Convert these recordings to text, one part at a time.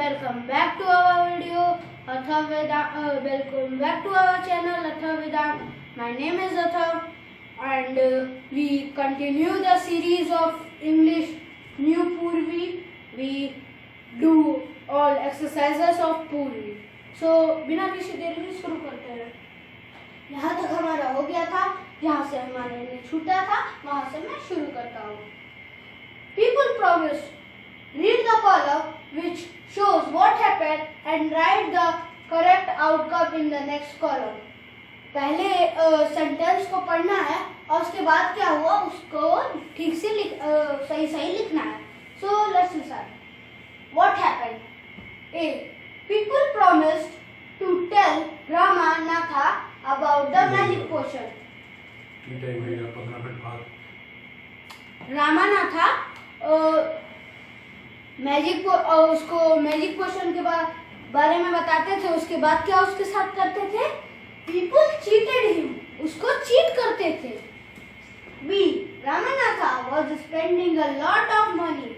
welcome back to our video. Welcome back to our channel Athav Vedant. My name is Athav and we continue the series of English New Purvi. We do all exercises of Purvi. So बिना किसी देरी के शुरू करते हैं। यहाँ तक हमारा हो गया था, जहाँ से हमारे ने छूटा था वहाँ से मैं शुरू करता हूँ। People promise. Read the column which shows what happened and write the correct outcome in the next column. पहले सेंटेंस को पढ़ना है और उसके बाद क्या हुआ उसको ठीक से सही लिखना है. So let's start. What happened? A. People promised to tell Rama Natha about the magic potion. Ramanatha उसको मैजिक पोशन के बारे में बताते थे. उसके बाद क्या उसके साथ करते थे? पीपल चीटेड हिम, उसको चीट करते थे. B. Ramanatha was spending a lot of money.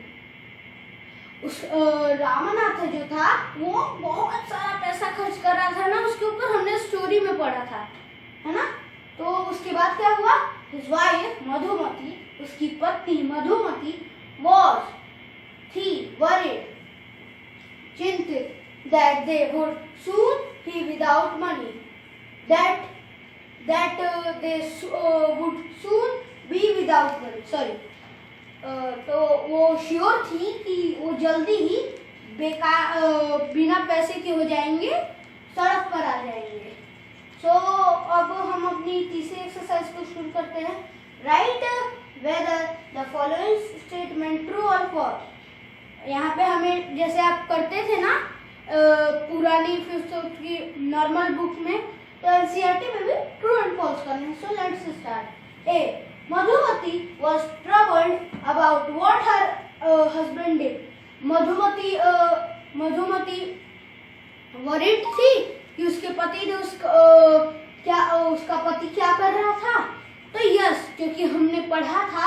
Ramanatha जो था वो बहुत सारा पैसा खर्च कर रहा था ना. उसके ऊपर हमने स्टोरी में पढ़ा था, है ना. तो उसके बाद क्या हुआ? His wife मधुमती, उसकी पत्नी मधुमती थी worried, चिंतित that they would soon be without money, that they would soon be without money. तो वो श्योर थी कि वो जल्दी ही बिना पैसे के हो जाएंगे, सड़क पर आ जाएंगे. अब हम अपनी तीसरी एक्सरसाइज को शुरू करते हैं. Right whether the following statement true और फॉल्स. यहाँ पे हमें जैसे आप करते थे ना पुरानी फिफ्थ की नॉर्मल बुक में, तो एनसीईआरटी में भी ट्रू एंड फॉल्स करना है. So let's start. A. Madhumati was troubled about what her husband did. Madhumati worried थी कि उसके पति ने उसका पति क्या कर रहा था. तो यस, क्योंकि हमने पढ़ा था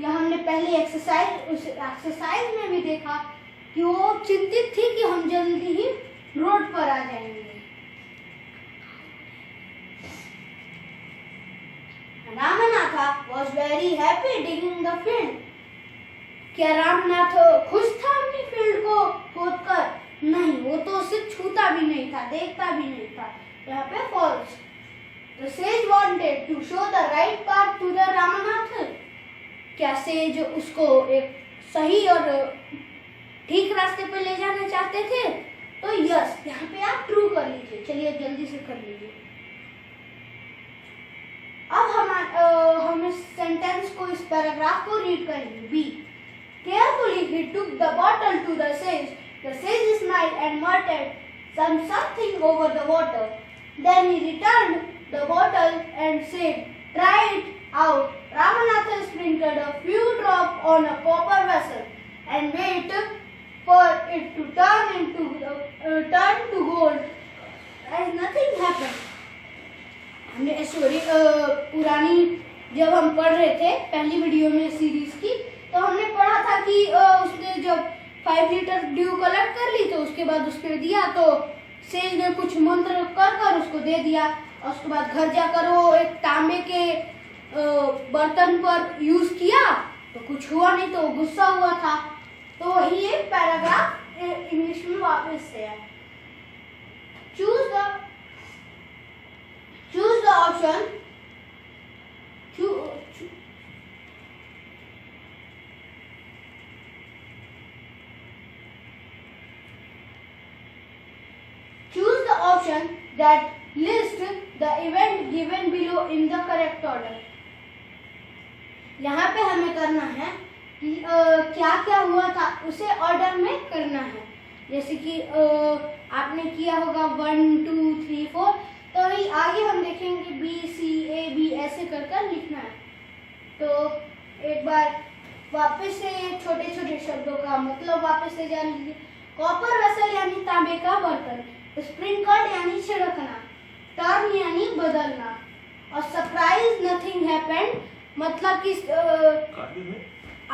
या हमने पहले एक्सरसाइज में भी देखा कि वो चिंतित थी कि हम जल्दी ही रोड पर आ जाएंगे. Ramnath was very happy digging the field. क्या रामनाथ खुश था अपनी फील्ड को खोदकर? नहीं, वो तो उसे छूता भी नहीं था, देखता भी नहीं था. यहाँ पे false. The sage wanted to show the right path to the Ramanath. क्या सेज उसको एक सही और ठीक रास्ते पर ले जाना चाहते थे? तो यस, यहाँ पे आप ट्रू कर लीजिए. चलिए जल्दी से कर लीजिए. अब हम इस सेंटेंस को, इस पैराग्राफ को रीड करेंगे. B. Carefully he took the bottle to the sage. The sage smiled and muttered something over the water. Then he returned the bottle and said, "Try it out." Ramanatha sprinkled a few drops on a copper vessel and waited for it to turn to gold. And nothing happened. हमने story पुरानी जब हम पढ़ रहे थे पहली video में series की, तो हमने पढ़ा था कि उसने जब 5 लीटर ड्यू कलेक्ट कर ली तो उसके बाद उसने दिया, तो सेज ने कुछ मंत्र कर उसको दे दिया. और उसके बाद घर जाकर वो एक तांबे के बर्तन पर यूज किया तो कुछ हुआ नहीं, तो गुस्सा हुआ था. तो वही ये पैराग्राफ इंग्लिश में वापस से है. Choose the option. Choose the option that lists the event given below in the correct order. यहाँ पे हमें करना है कि क्या क्या हुआ था उसे ऑर्डर में करना है. जैसे कि आपने किया होगा 1 2 3 4, तो आगे हम देखेंगे बी सी ए बी ऐसे कर लिखना है. तो एक बार वापस से छोटे छोटे शब्दों का मतलब वापस से जान लीजिए. कॉपर वेसल यानी तांबे का बर्तन, स्प्रिंकल यानी छिड़कना, टर्न यानी बदलना, और सरप्राइज नथिंग हैपेंड मतलब कि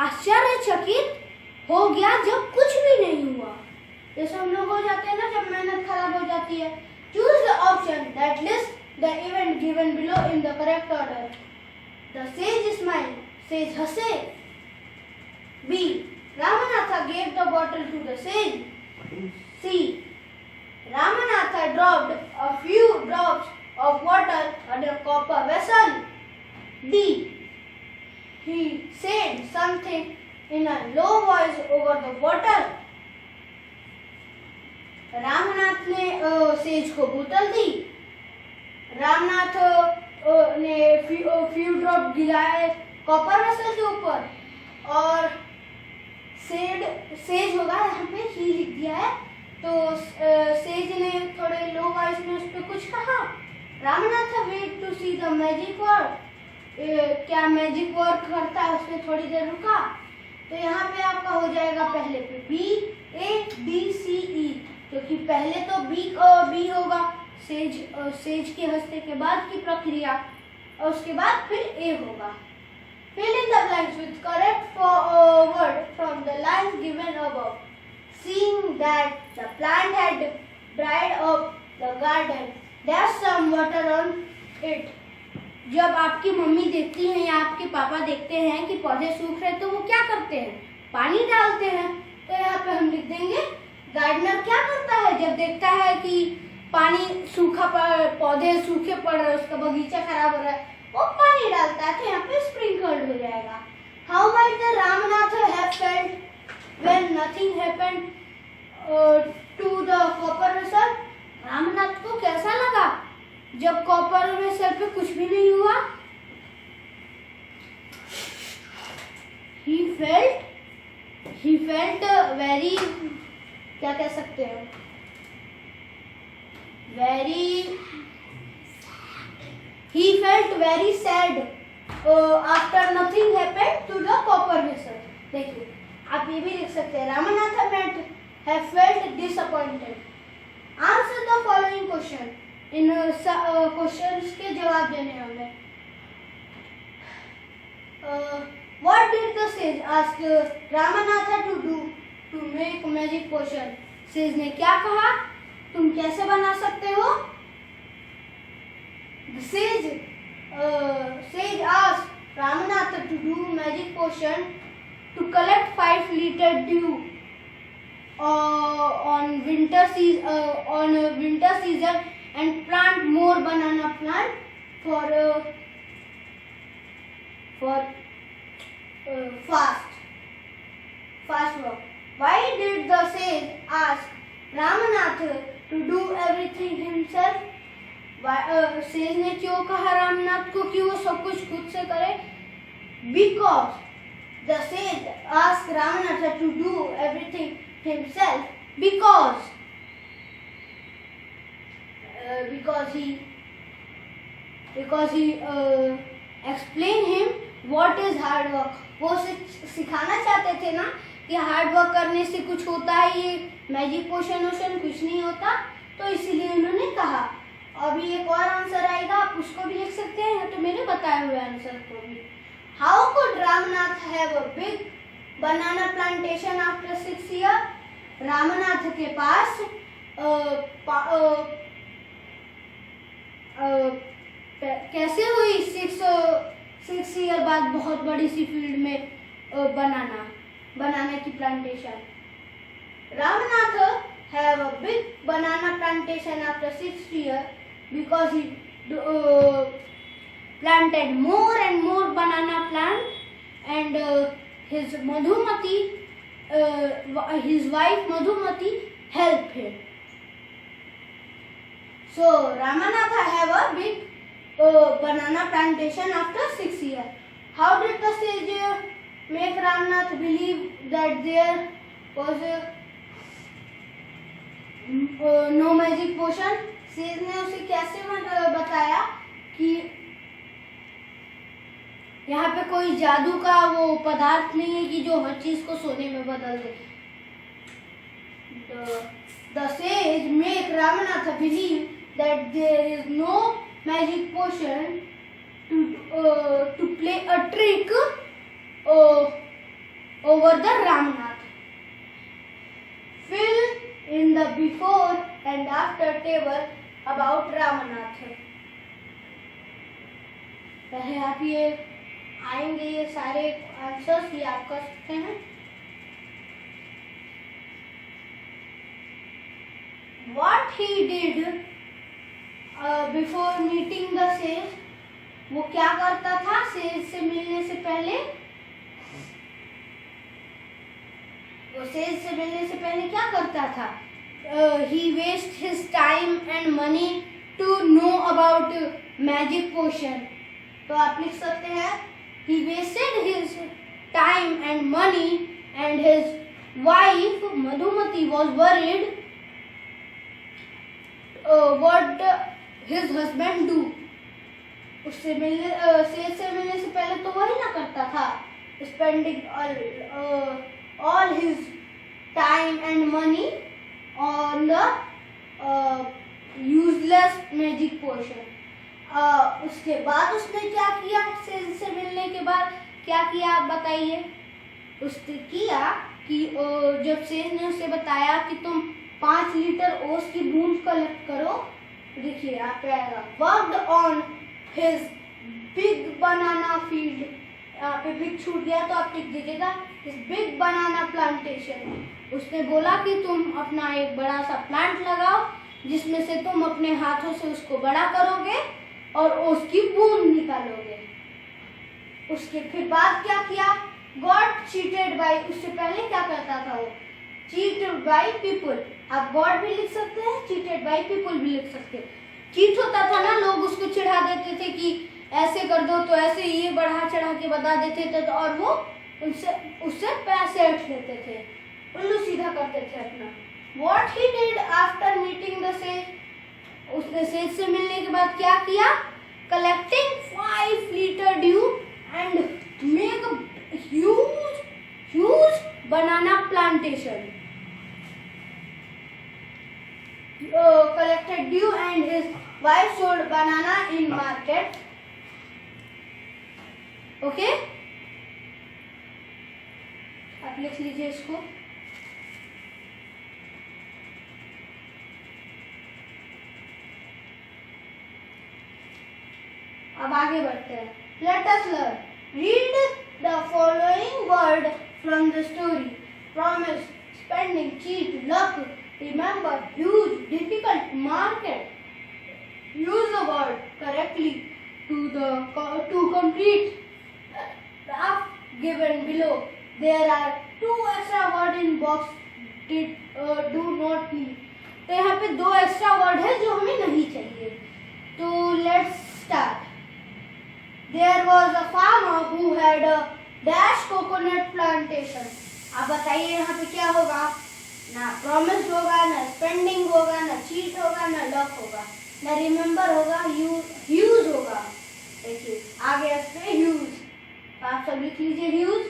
आश्चर्यचकित हो गया जब कुछ भी नहीं हुआ. जैसे हम लोग हो जाते हैं ना जब मेहनत खराब हो जाती है। Choose the option that list the event given below in the correct order. The sage smile, sage हंसे। B, Ramnath gave the bottle to the sage. C, Ramanatha dropped a few drops of water on a copper vessel. D, he said something in a low voice over the water. Ramnath ने says को बोतल दी, रामनाथ ने few drop गिराए copper vessel के ऊपर, और says होगा यहाँ पे ही लिख दिया है, तो सेज ने थोड़े लो वॉइस में उस पर कुछ कहा। Ramnath wait to see the magic work, क्या मैजिक वर्क करता है उसमें थोड़ी देर रुका। तो यहाँ पे आपका हो जाएगा पहले पे बी, ए, बी, सी, ई, क्योंकि पहले तो बी होगा सेज के हंसने के बाद की प्रक्रिया, और उसके बाद फिर ए होगा। Fill in the blanks with correct word from the lines given above. Seeing that the plant had dried up the garden, dash some water on it. जब आपकी मम्मी देखती हैं या आपके पापा देखते हैं कि पौधे सूख रहे तो वो क्या करते हैं? पानी डालते हैं। तो यहाँ पे हम लिख देंगे गार्डनर क्या करता है जब देखता है कि पानी सूखा पौधे सूखे पड़ रहे हैं, उसका बगीचा खराब हो रहा है, वो पानी डालता है। तो यहाँ पे स्प्रिंकल्ड हो जाएगा। How might the Ramanatha have felt when nothing happened to the copper vessel? Ramnath को कैसा लगा जब कॉपर वेसल पे कुछ भी नहीं हुआ? He felt very, क्या कह सकते हैं, he felt very sad after nothing happened to the copper vessel. देखिए आप ये भी लिख सकते हैं, Ramnath have felt disappointed. Answer the following question. In questions के जवाब देने होंगे। What did the sage ask Ramanatha to do to make magic potion? Says ने क्या कहा, तुम कैसे बना सकते हो? The sage asked Ramanatha to do magic potion to collect 5 liter dew on winter season and plant more banana plant for fast work. Why did the sage ask Ramanatha to do everything himself? Says ने क्यों कहा रामनाथ को कि वो सब कुछ खुद से करे? Because the sage asked Ramanatha to do everything himself because he explained him what is hard work. वो सिखाना चाहते थे ना कि हार्ड वर्क करने से कुछ होता है, ये मैजिक पोशन कुछ नहीं होता, तो इसीलिए उन्होंने कहा। अभी एक और आंसर आएगा, आप उसको भी लिख सकते हैं, तो मैंने बताए हुए आंसर को भी। How could Ramnath have a big banana plantation after 6 year? Ramnath के पास कैसे हुई 6 ईयर बाद बहुत बड़ी सी फील्ड में बनाना की plantation? Ramnath have a big banana plantation after 6 years because he planted more and more banana plants, and his wife Madhumati helped him. So Ramanatha have a big banana plantation after 6 years. How did the sage make Ramnath believe that there was no magic potion? Sage ने उसे कैसे बताया कि यहाँ पे कोई जादू का वो पदार्थ नहीं है कि जो हर चीज को सोने में बदल दे। The sage make Ramanatha believe that there is no magic potion to play a trick over the Ramnath. Fill in the before and after table about Ramanath. पहले आप ये आएंगे, ये सारे आंसर्स ये आप कर सकते हैं. What he did before meeting the sage, वो क्या करता था सेज से मिलने से पहले? वो सेज से मिलने से पहले क्या करता था? He waste his time and money to know about magic potion. तो आप लिख सकते हैं he wasted his time and money and his wife Madhumati was worried what his husband do. उससे मिलने सेज से मिलने से पहले तो वही ना करता था, spending all his time and money on the useless magic potion. उसके बाद उसने क्या किया? सेज से मिलने के बाद क्या किया आप बताइए? उसने किया कि जब सेज ने उसे बताया कि तुम 5 लीटर ओस की बूंद कलेक्ट करो, देखिए यहाँ पे आएगा worked on his big banana field. यहाँ पे बिग छूट गया तो आप लिख दीजिएगा हिज बिग बनाना प्लांटेशन. उसने बोला कि तुम अपना एक बड़ा सा प्लांट लगाओ जिसमें से तुम अपने हाथों से उसको बड़ा करोगे और उसकी बूंद निकालोगे. उसके फिर बाद क्या किया? गॉड चीटेड बाय, उससे पहले क्या करता था वो? Cheated by people. आप गॉड भी लिख सकते हैं, चीटेड बाय पीपल भी लिख सकते हैं. चीट होता था ना, लोग उसको चिढ़ा देते थे कि ऐसे कर दो तो ऐसे, ये बढ़ा चढ़ा के बता देते थे तो और वो उससे पैसे हट लेते थे, उल्लू सीधा करते थे अपना. What he did after meeting the sage, उसने सेज से मिलने के बाद क्या किया? Collecting 5 liter dew and make a huge banana plantation. Collected dew and his wife sold banana in market. Okay? आप लिख लीजिए इसको. अब आगे बढ़ते हैं. Let us learn. Read the following word from the story. Promise, spending, cheat, luck, remember, huge, difficult, market. Use the word correctly to complete graph given below. There are 2 extra words in box. Do not need. तो यहाँ पे 2 extra word है जो हमें नहीं चाहिए. तो let's start. There was a farmer who had a dash coconut plantation. आप बताइए यहाँ पे क्या होगा? ना प्रॉमिस होगा, ना स्पेंडिंग होगा, ना चीट होगा, ना लक होगा, ना रिमेम्बर होगा, ह्यूज होगा. देखिए आगे इस पे ह्यूज. आप सब लिख लीजिए ह्यूज.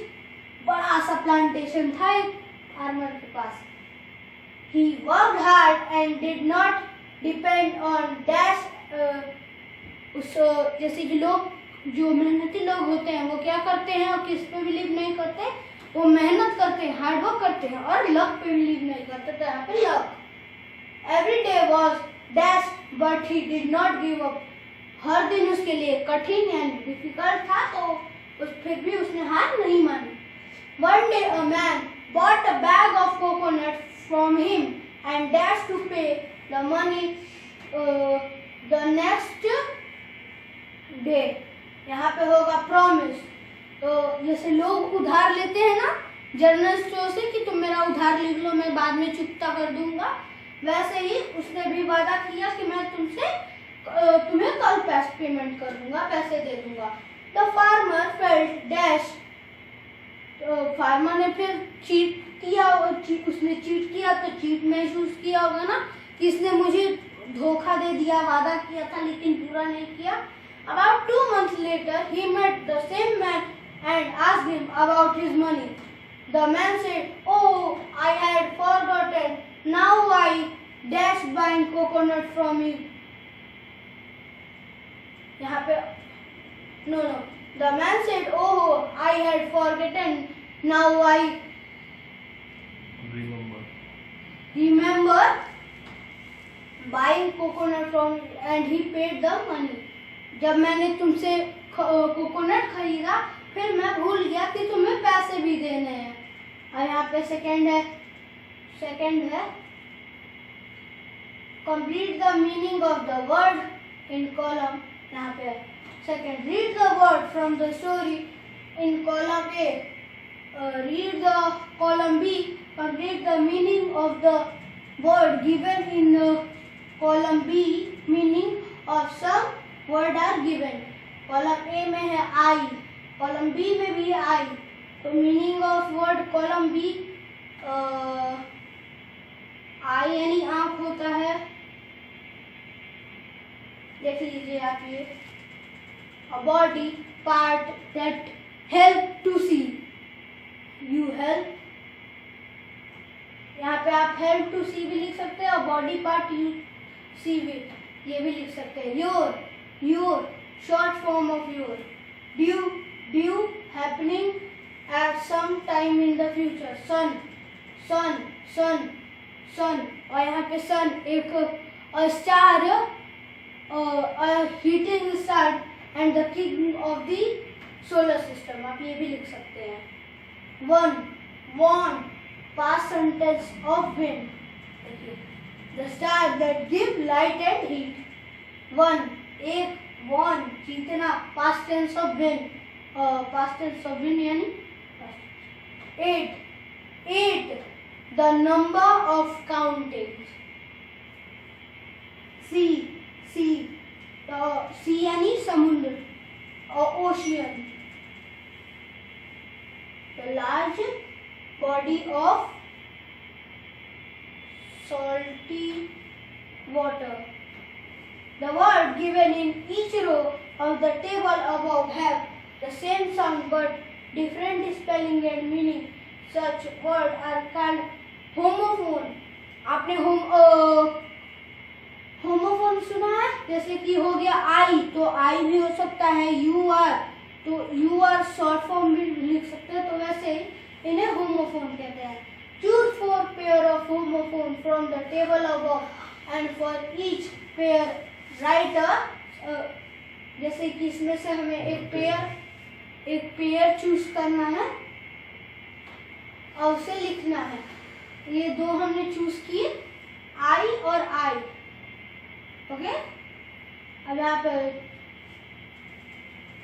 बड़ा सा प्लांटेशन था एक फार्मर के पास. He worked hard and did not depend on dash. जैसे कि लोग जो मेहनती लोग होते हैं वो क्या करते हैं और किस पे बिलीव नहीं करते? वो मेहनत करते हैं, हार्ड वर्क करते हैं और लक पे बिलीव नहीं करते. तो यहाँ पे luck. Every day was dash but he did not give up. हर दिन उसके लिए कठिन यानी डिफिकल्ट था तो फिर भी उसने हार नहीं मानी. One day a man bought a bag of coconut from him and dash to pay the money the next day. यहाँ पे होगा प्रॉमिस. तो जैसे लोग उधार लेते हैं ना जनरल स्टोर से कि तुम मेरा उधार लिख लो, मैं बाद में चुकता कर दूंगा, वैसे ही उसने भी वादा किया कि मैं तुम्हें कल पेमेंट कर दूंगा, पैसे दे दूंगा. The farmer felt dash. Farmer ने फिर चीट किया, उसने चीट किया तो चीट महसूस किया होगा ना कि इसने मुझे धोखा दे दिया, वादा किया था लेकिन पूरा नहीं किया. About 2 months later, he met the same man and asked him about his money. The man said, "Oh, I had forgotten. Now I dash buying coconut from you." यहाँ पे no. The man said, "Oh, I had forgotten. Now I remember buying coconut from and he paid the money. जब मैंने तुमसे coconut खरीदा फिर मैं भूल गया कि तुम्हें पैसे भी देने हैं। और यहाँ पे सेकंड है complete the meaning of the word in column। यहाँ पे second read the word from the story in column A, read the column B, complete the meaning of the word given in column B, meaning of some word are given। column A में है I, column B में भी है I, तो meaning of word column B I यानी आँख होता है। देख लीजिए आप ये a body part that help to see, you help, यहाँ पे आप help to see भी लिख सकते हैं और body part you see भी ये भी लिख सकते हैं। your short form of your, due happening at some time in the future, sun और यहाँ पे sun एक star, a heating star and the king of the solar system, आप ये भी लिख सकते हैं। one past sentence of wind, the star that give light and heat। एक won जीतना, past tense of wind यानी 8 the number of countings। sea यानी समुद्र और ocean, the large body of salty water। The word given in each row of the table above have the same sound but different spelling and meaning। Such words are called homophone। आपने homophone सुना है? जैसे कि हो गया आई, तो आई भी हो सकता है, यू आर, तो यू आर शॉर्ट फॉर्म भी लिख सकते हैं, तो वैसे ही इन्हें होमोफोन कहते हैं। Choose 4 pair of homophone from the table above and for each pair write a जैसे कि इसमें से हमें एक पेयर चूज करना है और उसे लिखना है। ये दो हमने चूज किए, आई और आई। ओके, अब आप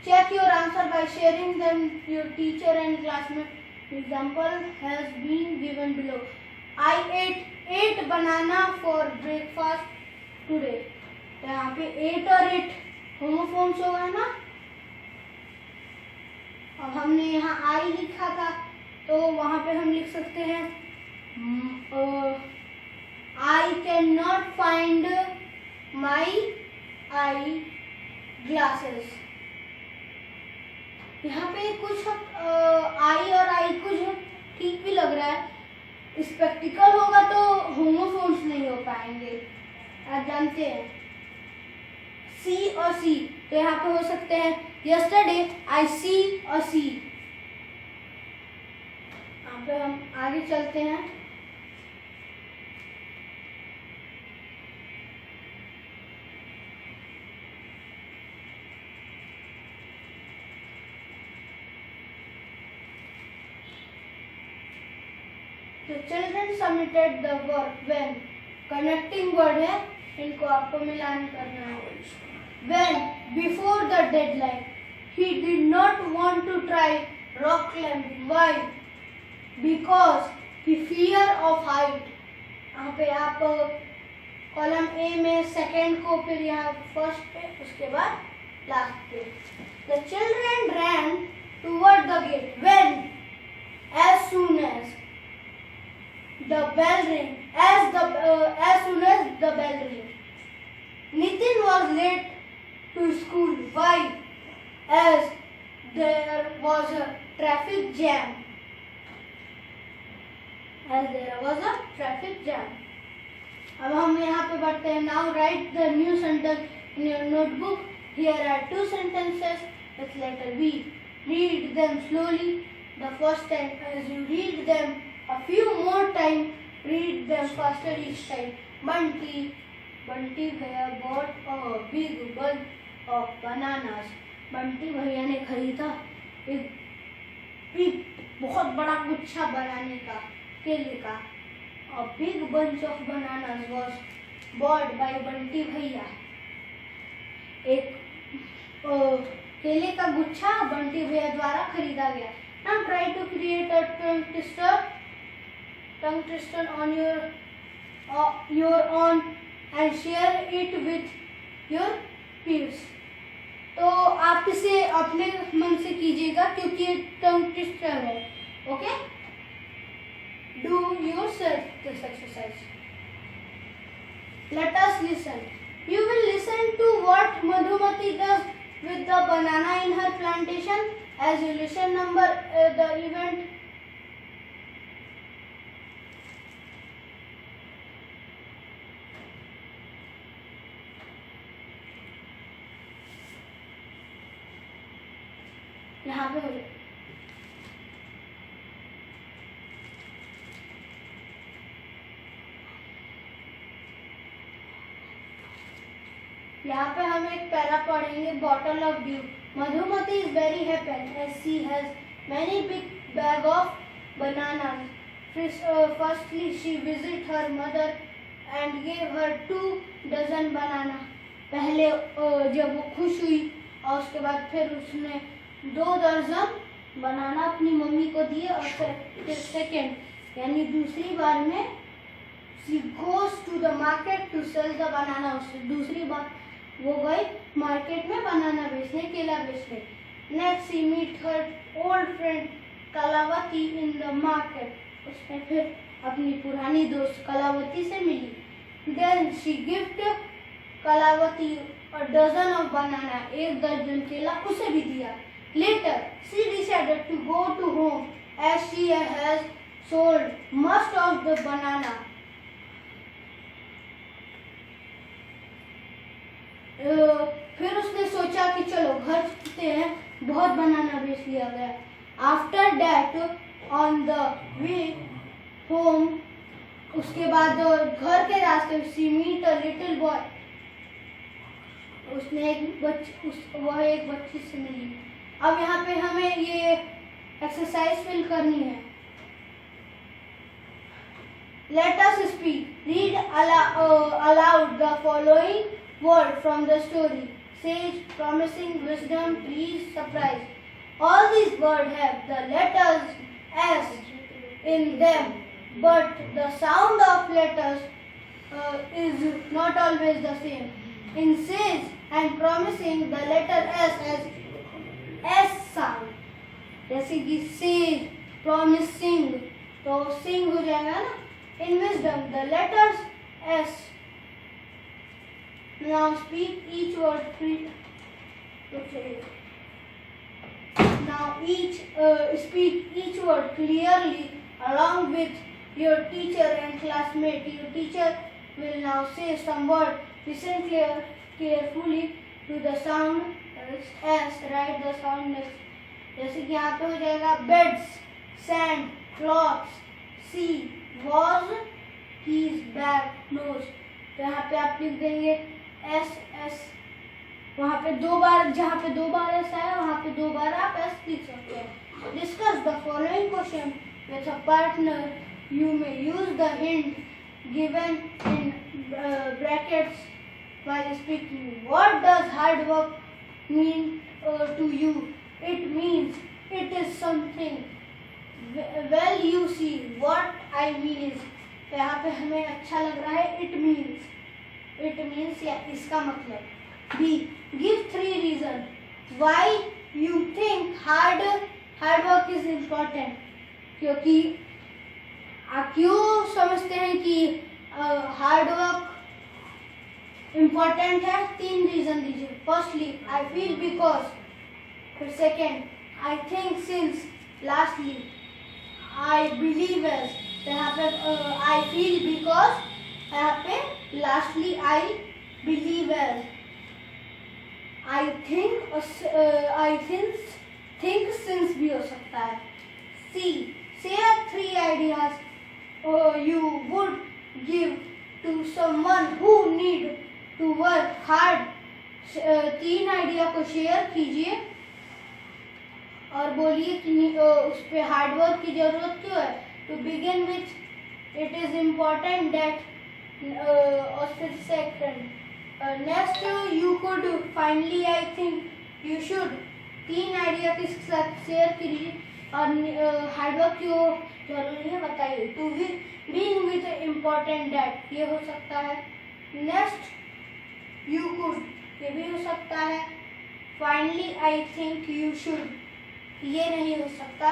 check your answer by sharing them your teacher and classmate। Example has been given below। I ate banana for breakfast today। तो यहाँ पे 8 और 8 होमोफोन्स हो गए ना। अब हमने यहाँ आई लिखा था तो वहां पे हम लिख सकते हैं I cannot find my eye glasses। यहाँ पे कुछ आई और आई कुछ ठीक भी लग रहा है। स्पेक्टिकल होगा तो होमोफोन्स नहीं हो पाएंगे, आप जानते हैं। सी और सी, तो यहाँ पे हो सकते हैं yesterday I see a sea। यहाँ पे हम आगे चलते हैं। तो children submitted the work when, connecting word है, इनको आपको मिलान करना है। When before the deadline he did not want to try rock climbing। Why? Because he fear of height। यहाँ पे आप कॉलम ए में सेकंड को, फिर यहाँ फर्स्ट पे, उसके बाद लास्ट पे। The children ran toward the gate when, as soon as the bell ring, as soon as the bell ring। Nitin was late to school। Why? As there was a traffic jam। As there was a traffic jam। अब हम यहाँ पे बढ़ते हैं। Now write the new sentence in your notebook। Here are 2 sentences with letter B। Read them slowly the first time। As you read them a few more times, read them faster each time. Bunty भैया bought a big bunch of bananas. Bunty भैया ने खरीदा एक बहुत बड़ा गुच्छा बनाने का, केले का. A big bunch of bananas was bought by Bunty भैया. एक केले का गुच्छा बंटी भैया द्वारा खरीदा गया. Now try to create a tongue twister on your own and share it with your peers. तो आप इसे अपने मन से कीजिएगा क्योंकि ये टंग ट्विस्टर है. Okay, do yourself this exercise. Let us listen. You will listen to what Madhumati does with the banana in her plantation. As you listen, number the event. यहाँ पे हो जाए. यहाँ पे हम एक पैरा पढ़ेंगे. Bottle of dew. Madhumati is very happy as she has many big bag of bananas. Firstly, she visited her mother and gave her 2 dozen banana. पहले जब वो खुश हुई और उसके बाद फिर उसने 2 दर्जन बनाना अपनी मम्मी को दिए. और फिर सेकेंड यानी दूसरी बार में she goes to the market to sell the banana. उससे दूसरी बार वो गई मार्केट में बनाना बेचने, केला बेचने. Next she meet her old friend Kalavati in the market. उसने फिर अपनी पुरानी दोस्त कलावती से मिली. Then she gifted Kalavati a dozen of banana. 1 दर्जन केला उसे भी दिया. Later she decided to go to home as she has sold most of the banana. फिर उसने सोचा कि चलो घर चलते हैं, बहुत बनाना बेच लिया गया. After that on the way home, उसके बाद घर के रास्ते she meet a little boy. उसने वह एक बच्ची से मिली. अब यहाँ पे हमें ये एक्सरसाइज फिल करनी है. Let us speak. Read aloud the following word from the story. Sage, promising, wisdom, please, surprise. All these words have the letters S in them, but the sound of letters is not always the same. In sage and promising, the letter S has S sound. जैसे कि sage, promising, तो sing हो जाएगा ना. In wisdom, the letters S. Now speak each word. Now speak each word clearly along with your teacher and classmate. Your teacher will now say some word. Listen carefully to the sound S. Write the sound next. जैसे कि यहाँ पे हो जाएगा beds, sand, clothes, sea, was, keys, bag, nose. तो यहाँ पे आप लिख देंगे S S. वहाँ पे 2 बार, जहाँ पे 2 बार S आया वहाँ पे 2 बार आप S लिख सकते हैं. Discuss the following question with a partner. You may use the hint given in brackets while speaking. What does hard work mean to you? It means it is something. Well, you see what I mean is. तो यहाँ पे हमें अच्छा लग रहा है it means या इसका मतलब. B. Give 3 reasons why you think hard work is important. क्योंकि आप क्यों समझते हैं कि हार्ड वर्क इम्पोर्टेंट है. 3 रीजन दीजिए. Firstly I feel because. फिर second I think since. Lastly I believe as. तो यहाँ पे I feel because, यहाँ पे lastly I believe as. I think since भी हो सकता है. C. Share 3 ideas you would give to someone who need to work hard? 3 idea को शेयर कीजिए और बोलिए कि उस पे हार्ड वर्क की जरूरत क्यों है. To begin with, it is important that second. Next, you could finally, I think you should. 3 idea किसके साथ शेयर कीजिए और हार्ड वर्क क्यों जरूरी है बताइए. To being with important that, ये हो सकता है. Next, you could, ये भी हो सकता है. Finally, I think you should, ये नहीं हो सकता.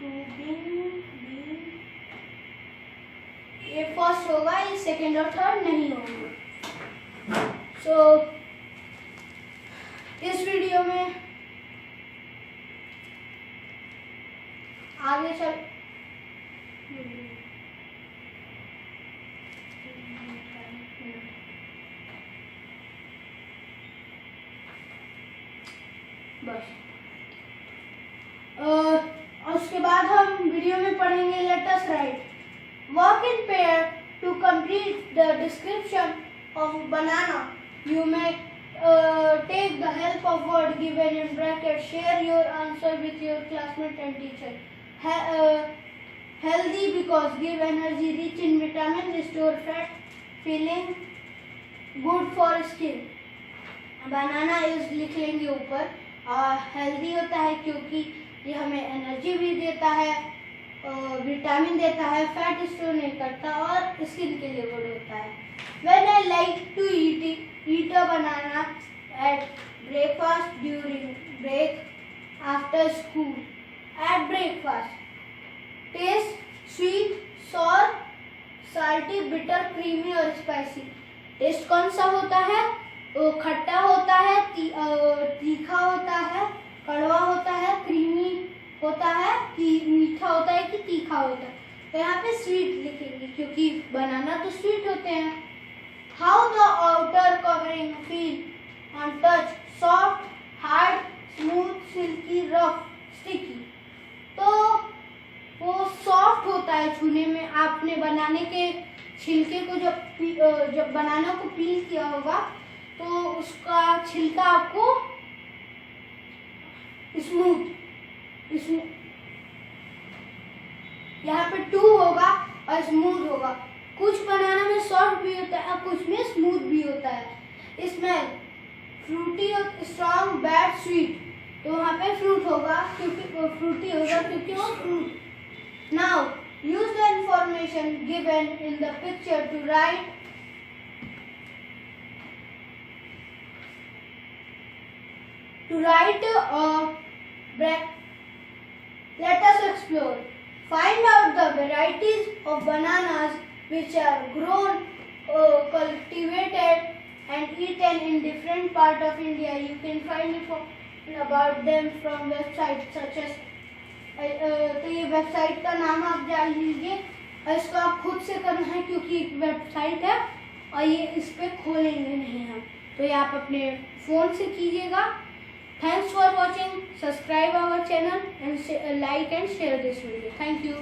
To being, ये फर्स्ट होगा, ये सेकेंड और थर्ड नहीं होगा. सो इस वीडियो में आगे चल बस. उसके बाद हम वीडियो में पढ़ेंगे let us right. Work in pair to complete the description of banana. You may take the help of word given in bracket. Share your answer with your classmate and teacher. Healthy because give energy, rich in vitamin, restore fat, feeling good for skin. Banana is लिख लेंगे ऊपर. Healthy होता है क्योंकि ये हमें energy भी देता है, विटामिन देता है, फैट स्टोर नहीं करता और स्किन के लिए गुड होता है. When I like to eat a banana at breakfast, during break, after school. At breakfast, taste sweet, sour, salty, bitter, creamy और spicy. टेस्ट कौन सा होता है? खट्टा होता है, तीखा होता है, कड़वा होता है, क्रीमी होता है कि मीठा होता है कि तीखा होता है. तो यहाँ पे स्वीट लिखेंगे क्योंकि बनाना तो स्वीट होते हैं. How the outer covering feel on touch? Soft, hard, smooth, silky, rough, sticky. तो वो सॉफ्ट होता है छूने में. आपने बनाने के छिलके को जब बनाना को पील किया होगा तो उसका छिलका आपको स्मूथ, यहाँ पे 2 होगा और स्मूथ होगा. कुछ बनाना में सॉफ्ट भी होता है और कुछ में स्मूथ भी होता है. स्मेल फ्रूटी और स्ट्रॉन्ग, बैड, स्वीट. तो वहाँ पे फ्रूट होगा क्योंकि वो फ्रूटी होगा क्योंकि वो fruit. Now use the information given in the picture to write let us explore. Find out the varieties of bananas which are grown, cultivated and eaten in different parts of India. You can find information about them from websites such as तो ये website का नाम आप जान लीजिए और इसको आप खुद से करना है क्योंकि एक वेबसाइट है और ये इस पे खोलेंगे नहीं हम. तो ये आप अपने फ़ोन से कीजिएगा. Thanks for watching. Subscribe our channel and like and share this video. Thank you.